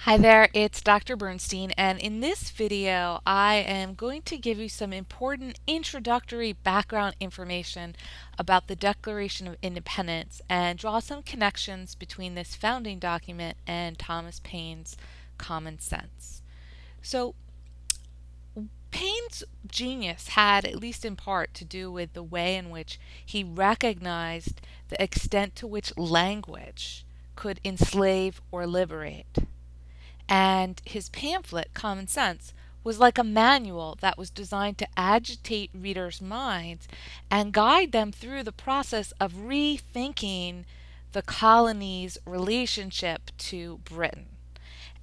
Hi there, it's Dr. Bernstein, and in this video, I am going to give you some important introductory background information about the Declaration of Independence and draw some connections between this founding document and Thomas Paine's Common Sense. So, Paine's genius had, at least in part, to do with the way in which he recognized the extent to which language could enslave or liberate. And his pamphlet, Common Sense, was like a manual that was designed to agitate readers' minds and guide them through the process of rethinking the colony's relationship to Britain.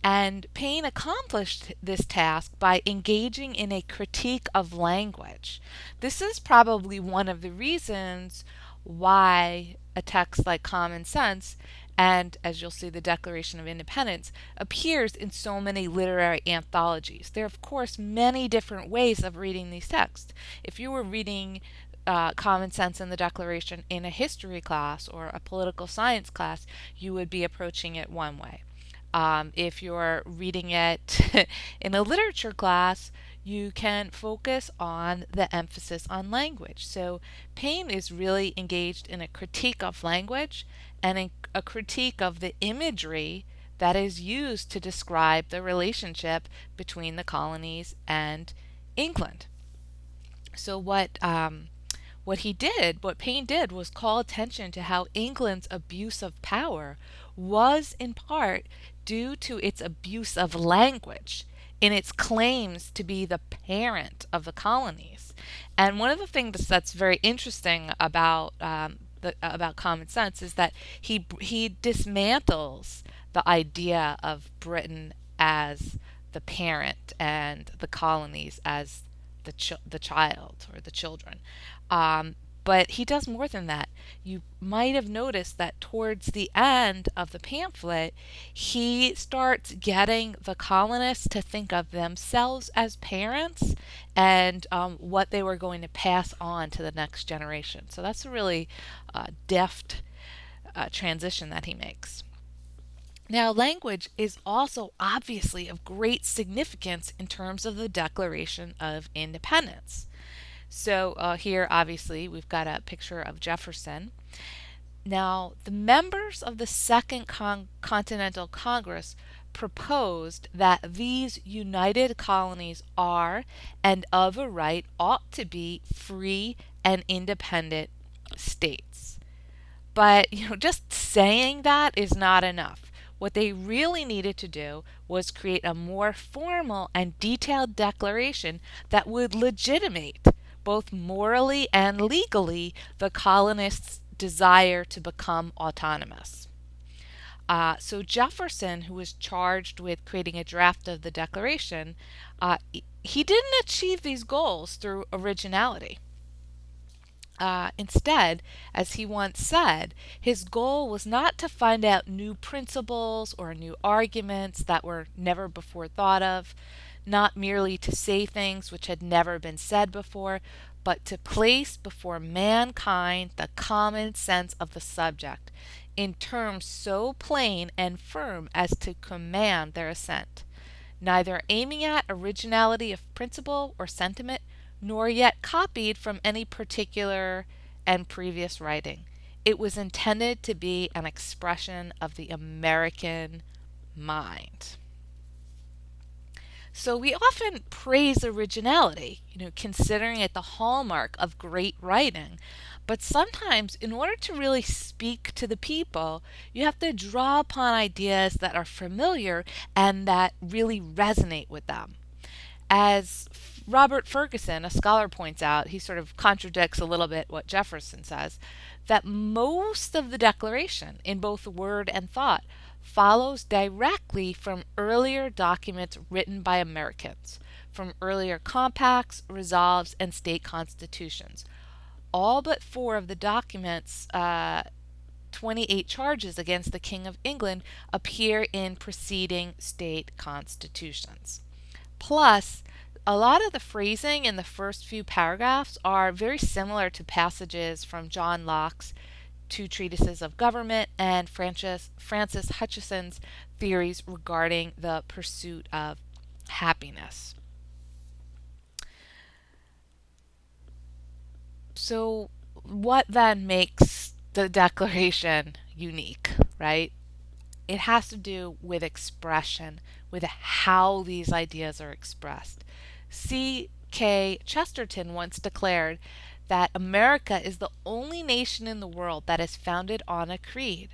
And Paine accomplished this task by engaging in a critique of language. This is probably one of the reasons why a text like Common Sense and, as you'll see, the Declaration of Independence appears in so many literary anthologies. There are, of course, many different ways of reading these texts. If you were reading Common Sense and the Declaration in a history class or a political science class, you would be approaching it one way. If you're reading it in a literature class, you can focus on the emphasis on language. So Paine is really engaged in a critique of language and in a critique of the imagery that is used to describe the relationship between the colonies and England. So what Paine did was call attention to how England's abuse of power was in part due to its abuse of language in its claims to be the parent of the colonies. And one of the things that's very interesting about Common Sense is that he dismantles the idea of Britain as the parent and the colonies as the child or the children. But he does more than that. You might have noticed that towards the end of the pamphlet, he starts getting the colonists to think of themselves as parents and what they were going to pass on to the next generation. So that's a really deft transition that he makes. Now, language is also obviously of great significance in terms of the Declaration of Independence. So here, obviously, we've got a picture of Jefferson. Now, the members of the Second Continental Congress proposed that these united colonies are, and of a right ought to be, free and independent states. But, just saying that is not enough. What they really needed to do was create a more formal and detailed declaration that would legitimate, both morally and legally, the colonists' desire to become autonomous. So Jefferson, who was charged with creating a draft of the Declaration, he didn't achieve these goals through originality. Instead, as he once said, his goal was not to find out new principles or new arguments that were never before thought of, not merely to say things which had never been said before, but to place before mankind the common sense of the subject in terms so plain and firm as to command their assent, neither aiming at originality of principle or sentiment, nor yet copied from any particular and previous writing. It was intended to be an expression of the American mind. So we often praise originality, considering it the hallmark of great writing. But sometimes, in order to really speak to the people, you have to draw upon ideas that are familiar and that really resonate with them. As Robert Ferguson, a scholar, points out, he sort of contradicts a little bit what Jefferson says, that most of the Declaration, in both word and thought, follows directly from earlier documents written by Americans, from earlier compacts, resolves, and state constitutions. All but four of the documents, 28 charges against the King of England, appear in preceding state constitutions. Plus, a lot of the phrasing in the first few paragraphs are very similar to passages from John Locke's two treatises of government, and Francis Hutcheson's theories regarding the pursuit of happiness. So, what then makes the Declaration unique, right? It has to do with expression, with how these ideas are expressed. C.K. Chesterton once declared that America is the only nation in the world that is founded on a creed.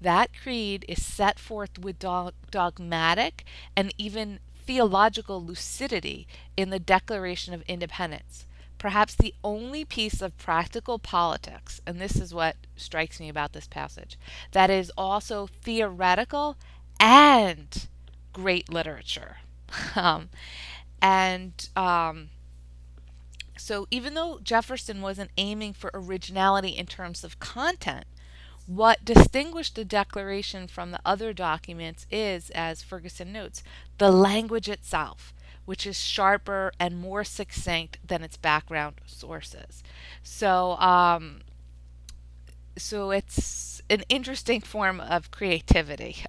That creed is set forth with dogmatic and even theological lucidity in the Declaration of Independence. Perhaps the only piece of practical politics, and this is what strikes me about this passage, that is also theoretical and great literature. um, and So even though Jefferson wasn't aiming for originality in terms of content, what distinguished the Declaration from the other documents is, as Ferguson notes, the language itself, which is sharper and more succinct than its background sources. So, so it's an interesting form of creativity,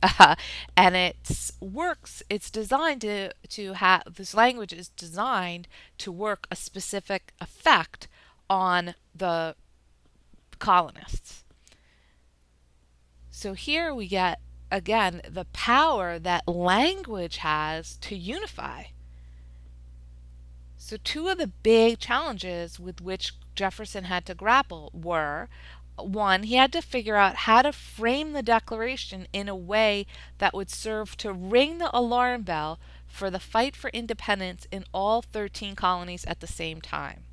and it's designed to have, this language is designed to work a specific effect on the colonists. So here we get, again, the power that language has to unify. So two of the big challenges with which Jefferson had to grapple were: one, he had to figure out how to frame the Declaration in a way that would serve to ring the alarm bell for the fight for independence in all 13 colonies at the same time.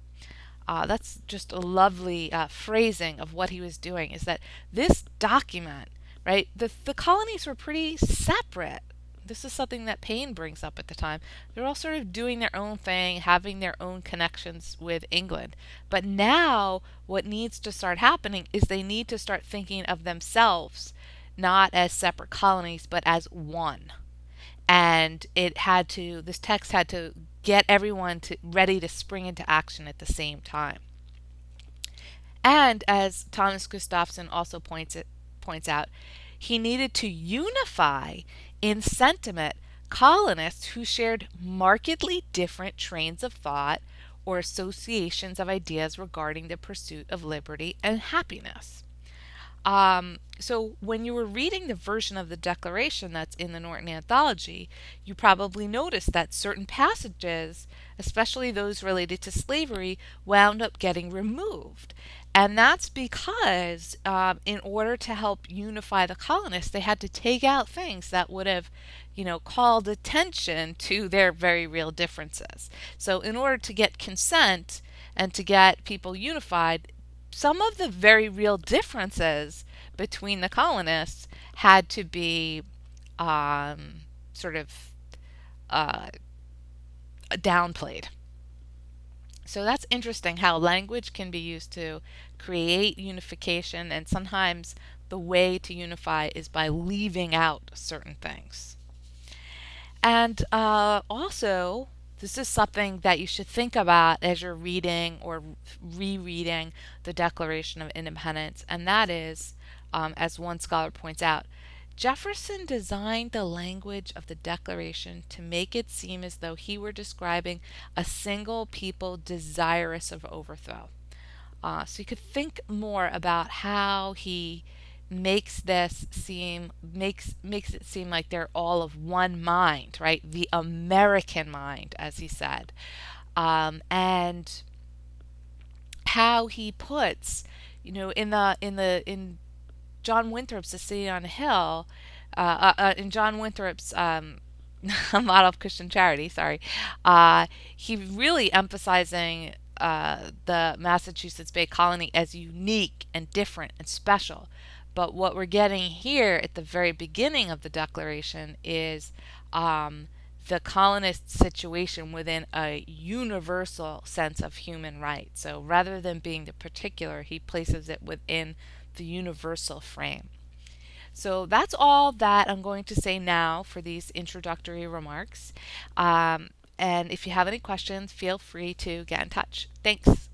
That's just a lovely phrasing of what he was doing, is that this document, right, the colonies were pretty separate. This is something that Paine brings up at the time. They're all sort of doing their own thing, having their own connections with England. But now what needs to start happening is they need to start thinking of themselves not as separate colonies, but as one. And this text had to get everyone ready to spring into action at the same time. And as Thomas Gustafson also points out, he needed to unify in sentiment colonists who shared markedly different trains of thought or associations of ideas regarding the pursuit of liberty and happiness. So when you were reading the version of the Declaration that's in the Norton Anthology, you probably noticed that certain passages, especially those related to slavery, wound up getting removed. And that's because in order to help unify the colonists, they had to take out things that would have, called attention to their very real differences. So in order to get consent and to get people unified, some of the very real differences between the colonists had to be sort of downplayed. So that's interesting how language can be used to create unification, and sometimes the way to unify is by leaving out certain things. And also, this is something that you should think about as you're reading or rereading the Declaration of Independence, and that is, as one scholar points out, Jefferson designed the language of the Declaration to make it seem as though he were describing a single people desirous of overthrow. So you could think more about how he makes it seem like they're all of one mind, right? The American mind, as he said, and how he puts, in John Winthrop's The City on a Hill, in John Winthrop's Model of Christian Charity, he really emphasizing the Massachusetts Bay Colony as unique and different and special. But what we're getting here at the very beginning of the Declaration is the colonist situation within a universal sense of human rights. So rather than being the particular, he places it within the universal frame. So that's all that I'm going to say now for these introductory remarks. And if you have any questions, feel free to get in touch. Thanks.